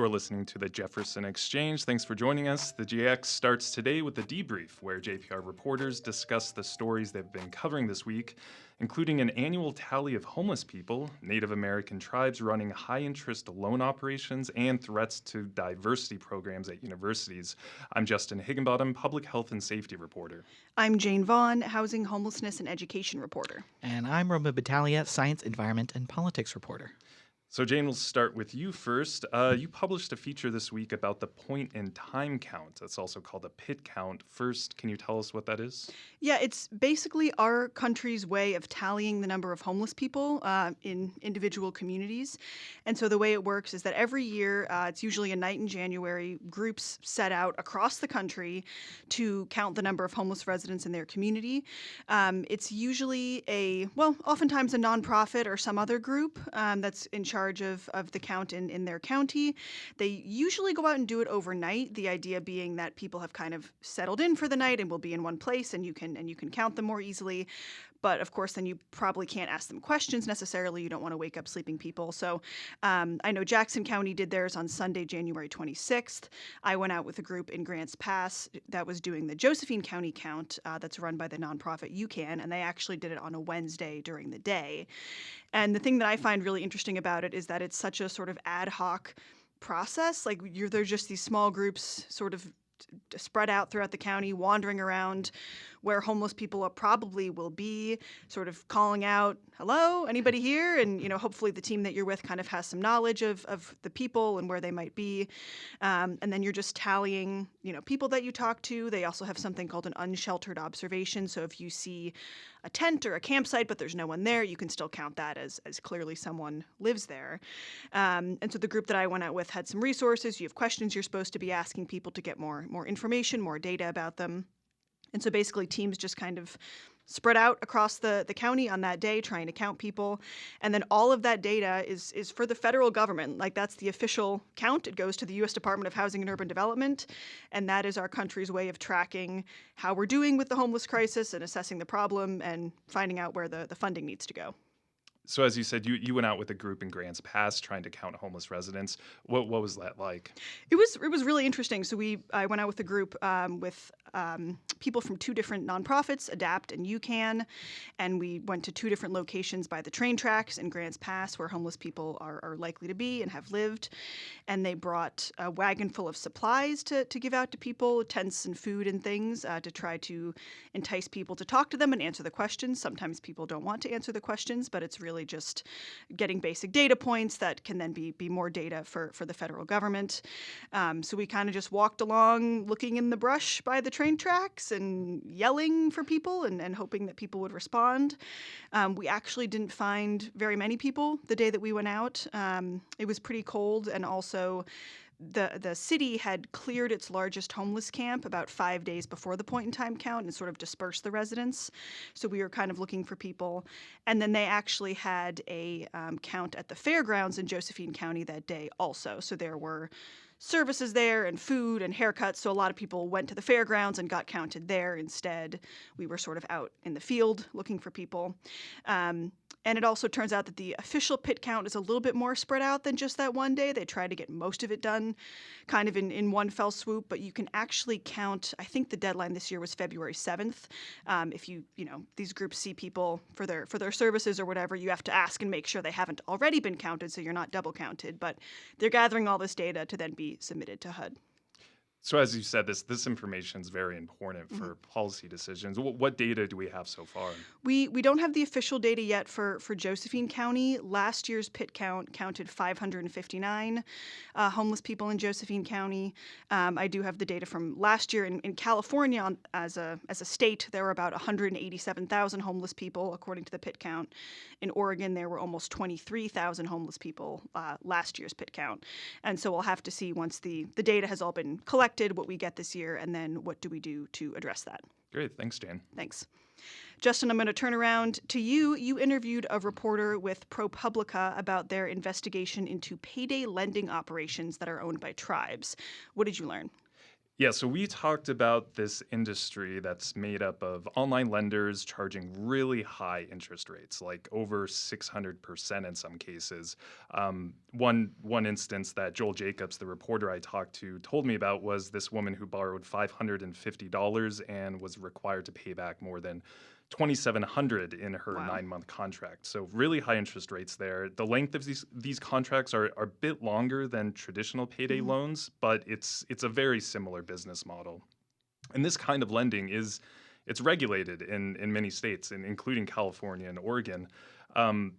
You're listening to the Jefferson Exchange. Thanks for joining us. The GX starts today with the debrief, where JPR reporters discuss the stories they've been covering this week, including an annual tally of homeless people, Native American tribes running high-interest loan operations, and threats to diversity programs at universities. I'm Justin Higginbottom, public health and safety reporter. I'm Jane Vaughn, housing, homelessness, and education reporter. And I'm Roma Battaglia, science, environment, and politics reporter. So, Jane, we'll start with you first. You published a feature this week about the point-in-time count. That's also called a pit count. First, can you tell us what that is? Yeah, it's basically our country's way of tallying the number of homeless people in individual communities. And so the way it works is that every year, it's usually a night in January, groups set out across the country to count the number of homeless residents in their community. It's usually oftentimes a nonprofit or some other group that's in charge of the count in their county. They usually go out and do it overnight, the idea being that people have kind of settled in for the night and will be in one place and you can count them more easily. But of course, then you probably can't ask them questions necessarily. You don't want to wake up sleeping people. So I know Jackson County did theirs on Sunday, January 26th. I went out with a group in Grants Pass that was doing the Josephine County count that's run by the nonprofit UCAN, and they actually did it on a Wednesday during the day. And the thing that I find really interesting about it is that it's such a sort of ad hoc process. Like there's just these small groups sort of spread out throughout the county, wandering around where homeless people probably will be, sort of calling out, hello, anybody here? And, hopefully the team that you're with kind of has some knowledge of the people and where they might be. And then you're just tallying, people that you talk to. They also have something called an unsheltered observation. So if you see a tent or a campsite, but there's no one there, you can still count that as clearly someone lives there. And so the group that I went out with had some resources. You have questions you're supposed to be asking people to get more information, more data about them. And so basically teams just kind of spread out across the county on that day trying to count people. And then all of that data is for the federal government. Like that's the official count. It goes to the U.S. Department of Housing and Urban Development. And that is our country's way of tracking how we're doing with the homeless crisis and assessing the problem and finding out where the funding needs to go. So as you said, you went out with a group in Grants Pass trying to count homeless residents. What was that like? It was really interesting. So I went out with a group with people from two different nonprofits, ADAPT and UCAN, and we went to two different locations by the train tracks in Grants Pass where homeless people are likely to be and have lived. And they brought a wagon full of supplies to give out to people, tents and food and things to try to entice people to talk to them and answer the questions. Sometimes people don't want to answer the questions, but it's really just getting basic data points that can then be more data for the federal government. So we kind of just walked along looking in the brush by the train tracks and yelling for people and hoping that people would respond. We actually didn't find very many people the day that we went out. It was pretty cold, and also the city had cleared its largest homeless camp about 5 days before the point-in-time count and sort of dispersed the residents. So we were kind of looking for people. And then they actually had a count at the fairgrounds in Josephine County that day also. So there were services there and food and haircuts. So a lot of people went to the fairgrounds and got counted there instead. We were sort of out in the field looking for people. And it also turns out that the official pit count is a little bit more spread out than just that one day. They try to get most of it done kind of in one fell swoop, but you can actually count, I think the deadline this year was February 7th. If these groups see people for their services or whatever, you have to ask and make sure they haven't already been counted so you're not double counted. But they're gathering all this data to then be submitted to HUD. So as you said, this information is very important for policy decisions. What data do we have so far? We don't have the official data yet for Josephine County. Last year's pit count counted 559 homeless people in Josephine County. I do have the data from last year in California. As a state, there were about 187,000 homeless people, according to the pit count. In Oregon, there were almost 23,000 homeless people last year's pit count. And so we'll have to see once the data has all been collected what we get this year, and then what do we do to address that. Great. Thanks, Jan. Thanks. Justin, I'm going to turn around to you. You interviewed a reporter with ProPublica about their investigation into payday lending operations that are owned by tribes. What did you learn? Yeah, so we talked about this industry that's made up of online lenders charging really high interest rates, like over 600% in some cases. One instance that Joel Jacobs, the reporter I talked to, told me about was this woman who borrowed $550 and was required to pay back more than 2,700 in her Wow. 9-month contract. So really high interest rates there. The length of these contracts are a bit longer than traditional payday Mhm. loans, but it's a very similar business model. And this kind of lending it's regulated in many states, including California and Oregon. And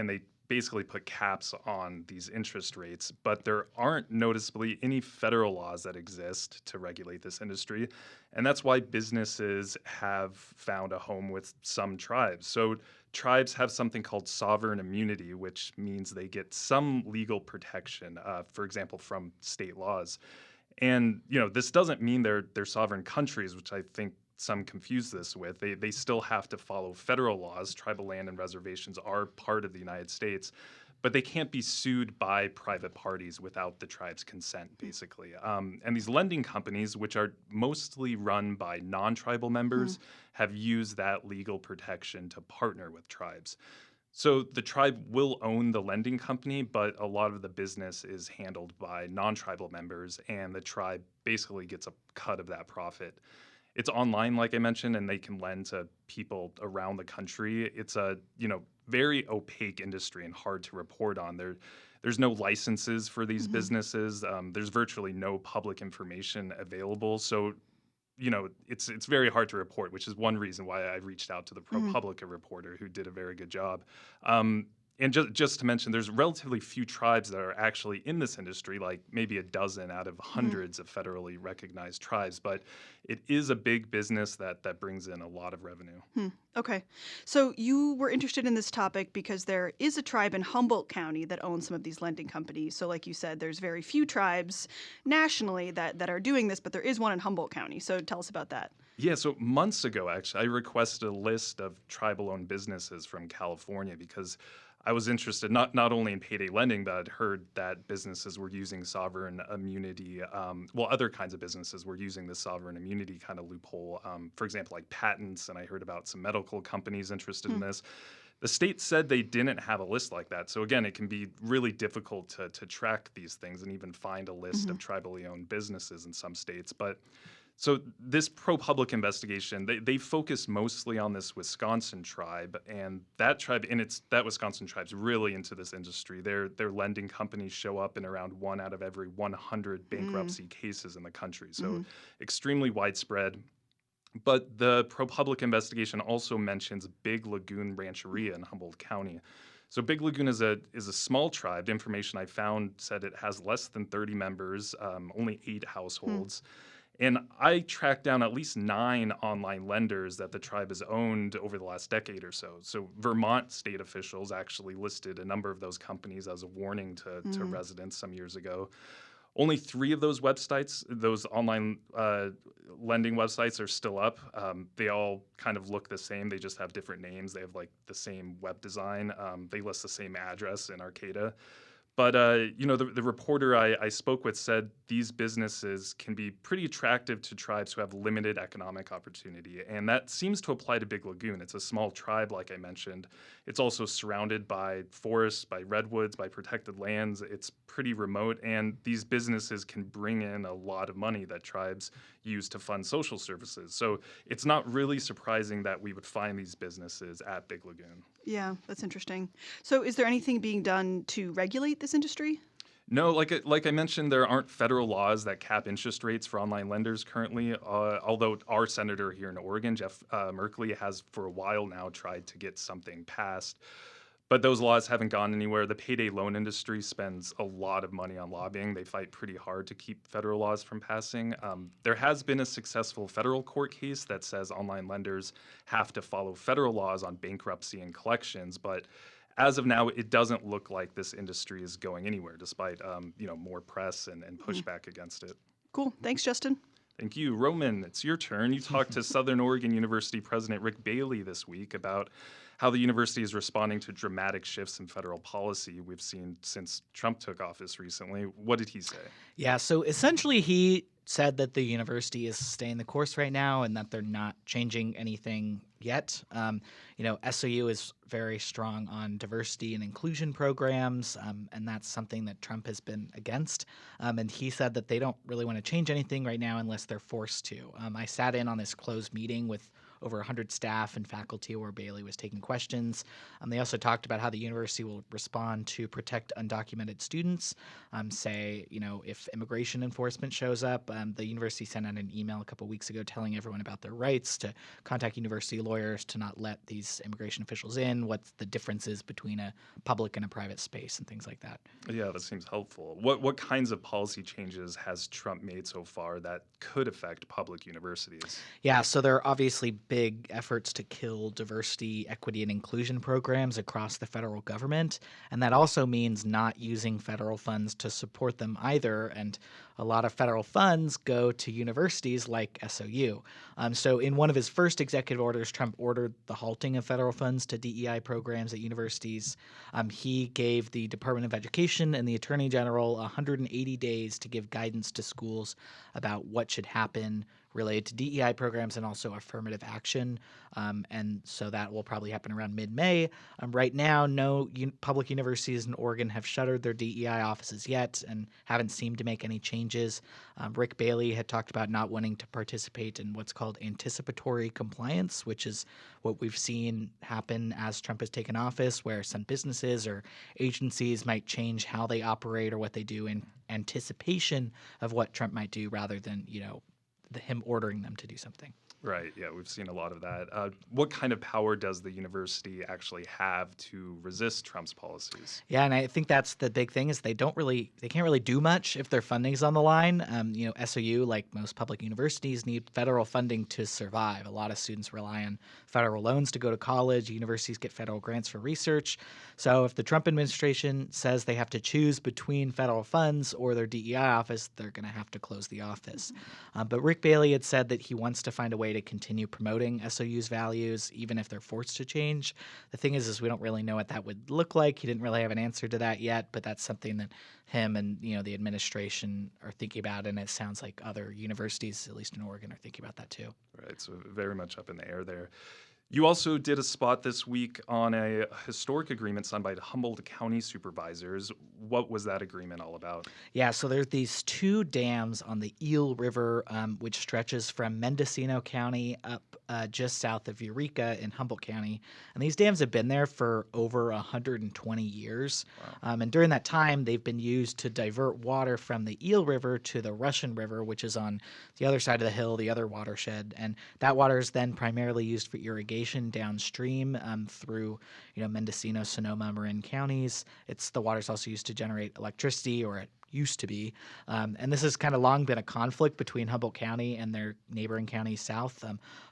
they basically put caps on these interest rates, but there aren't noticeably any federal laws that exist to regulate this industry. And that's why businesses have found a home with some tribes. So tribes have something called sovereign immunity, which means they get some legal protection, for example, from state laws. And this doesn't mean they're sovereign countries, which I think some confuse this with. They still have to follow federal laws. Tribal land and reservations are part of the United States, but they can't be sued by private parties without the tribe's consent, basically. And these lending companies, which are mostly run by non-tribal Mhm. members, have used that legal protection to partner with tribes. So the tribe will own the lending company, but a lot of the business is handled by non-tribal members, and the tribe basically gets a cut of that profit. It's online, like I mentioned, and they can lend to people around the country. It's a very opaque industry and hard to report on. There's no licenses for these Mhm. businesses. There's virtually no public information available. So it's very hard to report, which is one reason why I reached out to the Mhm. ProPublica reporter who did a very good job. And just to mention, there's relatively few tribes that are actually in this industry, like maybe a dozen out of Mhm. hundreds of federally recognized tribes. But it is a big business that brings in a lot of revenue. Hmm. Okay. So you were interested in this topic because there is a tribe in Humboldt County that owns some of these lending companies. So, like you said, there's very few tribes nationally that are doing this, but there is one in Humboldt County. So tell us about that. Yeah, so months ago, actually, I requested a list of tribal-owned businesses from California because I was interested not only in payday lending, but I'd heard that businesses were using sovereign immunity. Other kinds of businesses were using the sovereign immunity kind of loophole. For example, like patents, and I heard about some medical companies interested in Hmm. this. The state said they didn't have a list like that. So again, it can be really difficult to track these things and even find a list Hmm. of tribally owned businesses in some states. But so this ProPublica investigation, they focus mostly on this Wisconsin tribe, and that tribe, and it's that Wisconsin tribe's really into this industry. Their lending companies show up in around 1 out of every 100 Mm. bankruptcy cases in the country, so Hmm. extremely widespread. But the ProPublica investigation also mentions Big Lagoon Rancheria in Humboldt County. So Big Lagoon is a small tribe. The information I found said it has less than 30 members, only 8 Hmm. households. And I tracked down at least 9 online lenders that the tribe has owned over the last decade or so. So Vermont state officials actually listed a number of those companies as a warning to Hmm. residents some years ago. Only 3 of those websites, those online lending websites, are still up. They all kind of look the same. They just have different names. They have like the same web design. They list the same address in Arcata. But the reporter I spoke with said these businesses can be pretty attractive to tribes who have limited economic opportunity, and that seems to apply to Big Lagoon. It's a small tribe, like I mentioned. It's also surrounded by forests, by redwoods, by protected lands. It's pretty remote, and these businesses can bring in a lot of money that tribes use to fund social services. So it's not really surprising that we would find these businesses at Big Lagoon. Yeah, that's interesting. So, is there anything being done to regulate this industry? No, like I mentioned, there aren't federal laws that cap interest rates for online lenders currently. Although our senator here in Oregon, Jeff Merkley, has for a while now tried to get something passed, but those laws haven't gone anywhere. The payday loan industry spends a lot of money on lobbying. They fight pretty hard to keep federal laws from passing. There has been a successful federal court case that says online lenders have to follow federal laws on bankruptcy and collections, but as of now, it doesn't look like this industry is going anywhere, despite more press and Mm. pushback against it. Cool. Thanks, Justin. Thank you. Roman, it's your turn. You talked to Southern Oregon University President Rick Bailey this week about how the university is responding to dramatic shifts in federal policy we've seen since Trump took office recently. What did he say? Yeah, so essentially he said that the university is staying the course right now and that they're not changing anything yet. SOU is very strong on diversity and inclusion programs, and that's something that Trump has been against. And he said that they don't really want to change anything right now unless they're forced to. I sat in on this closed meeting with over 100 staff and faculty where Bailey was taking questions. They also talked about how the university will respond to protect undocumented students. If immigration enforcement shows up, the university sent out an email a couple weeks ago telling everyone about their rights to contact university lawyers to not let these immigration officials in, what the difference is between a public and a private space and things like that. Yeah, that seems helpful. What kinds of policy changes has Trump made so far that could affect public universities? Yeah, so there are obviously big efforts to kill diversity, equity, and inclusion programs across the federal government. And that also means not using federal funds to support them either. And a lot of federal funds go to universities like SOU. So in one of his first executive orders, Trump ordered the halting of federal funds to DEI programs at universities. He gave the Department of Education and the Attorney General 180 days to give guidance to schools about what should happen related to DEI programs and also affirmative action. And so that will probably happen around mid-May. Right now, no public universities in Oregon have shuttered their DEI offices yet and haven't seemed to make any changes. Rick Bailey had talked about not wanting to participate in what's called anticipatory compliance, which is what we've seen happen as Trump has taken office, where some businesses or agencies might change how they operate or what they do in anticipation of what Trump might do rather than, him ordering them to do something. Right, yeah, we've seen a lot of that. What kind of power does the university actually have to resist Trump's policies? Yeah, and I think that's the big thing is they can't really do much if their funding's on the line. SOU, like most public universities, need federal funding to survive. A lot of students rely on federal loans to go to college. Universities get federal grants for research. So if the Trump administration says they have to choose between federal funds or their DEI office, they're going to have to close the office. But Rick Bailey had said that he wants to find a way to continue promoting SOU's values, even if they're forced to change. The thing is we don't really know what that would look like. He didn't really have an answer to that yet, but that's something that him and the administration are thinking about, and it sounds like other universities, at least in Oregon, are thinking about that too. Right, so very much up in the air there. You also did a spot this week on a historic agreement signed by Humboldt County supervisors. What was that agreement all about? Yeah, so there's these two dams on the Eel River, which stretches from Mendocino County up just south of Eureka in Humboldt County. And these dams have been there for over 120 years. Wow. And during that time, they've been used to divert water from the Eel River to the Russian River, which is on the other side of the hill, the other watershed. And that water is then primarily used for irrigation downstream through Mendocino, Sonoma, Marin counties. The water's also used to generate electricity, or it used to be. And this has kind of long been a conflict between Humboldt County and their neighboring counties south.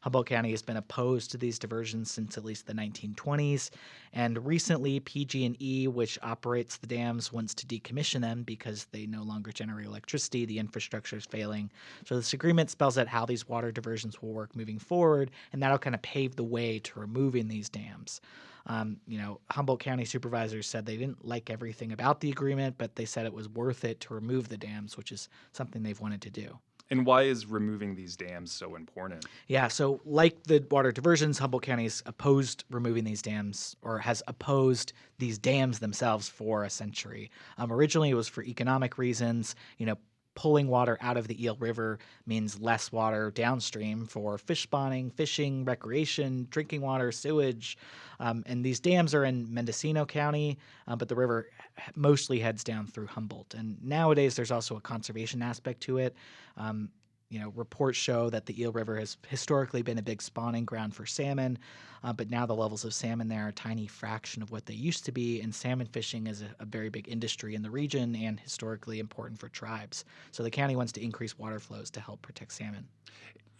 Humboldt County has been opposed to these diversions since at least the 1920s. And recently, PG&E, which operates the dams, wants to decommission them because they no longer generate electricity. The infrastructure is failing. So this agreement spells out how these water diversions will work moving forward, and that'll kind of pave the way to removing these dams. Humboldt County supervisors said they didn't like everything about the agreement, but they said it was worth it to remove the dams, which is something they've wanted to do. And why is removing these dams so important? Yeah, so like the water diversions, Humboldt County has opposed removing these dams, or has opposed these dams themselves for a century. Originally, it was for economic reasons. Pulling water out of the Eel River means less water downstream for fish spawning, fishing, recreation, drinking water, sewage. And these dams are in Mendocino County, but the river mostly heads down through Humboldt. And nowadays, there's also a conservation aspect to it. Reports show that the Eel River has historically been a big spawning ground for salmon, but now the levels of salmon there are a tiny fraction of what they used to be, and salmon fishing is a very big industry in the region and historically important for tribes. So the county wants to increase water flows to help protect salmon.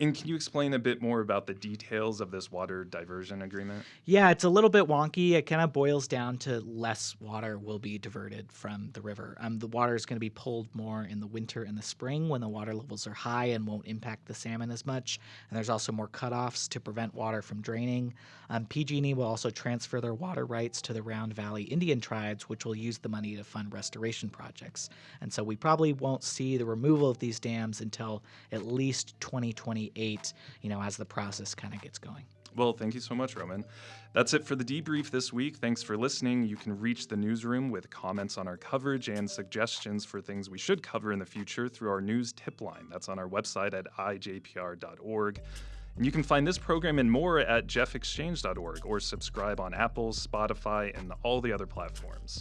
And can you explain a bit more about the details of this water diversion agreement? Yeah, it's a little bit wonky. It kind of boils down to less water will be diverted from the river. The water is going to be pulled more in the winter and the spring when the water levels are high and won't impact the salmon as much. And there's also more cutoffs to prevent water from draining. PG&E will also transfer their water rights to the Round Valley Indian tribes, which will use the money to fund restoration projects. And so we probably won't see the removal of these dams until at least 2028, as the process kind of gets going. Well, thank you so much, Roman. That's it for the debrief this week. Thanks for listening. You can reach the newsroom with comments on our coverage and suggestions for things we should cover in the future through our news tip line. That's on our website at ijpr.org. And you can find this program and more at jeffexchange.org or subscribe on Apple, Spotify, and all the other platforms.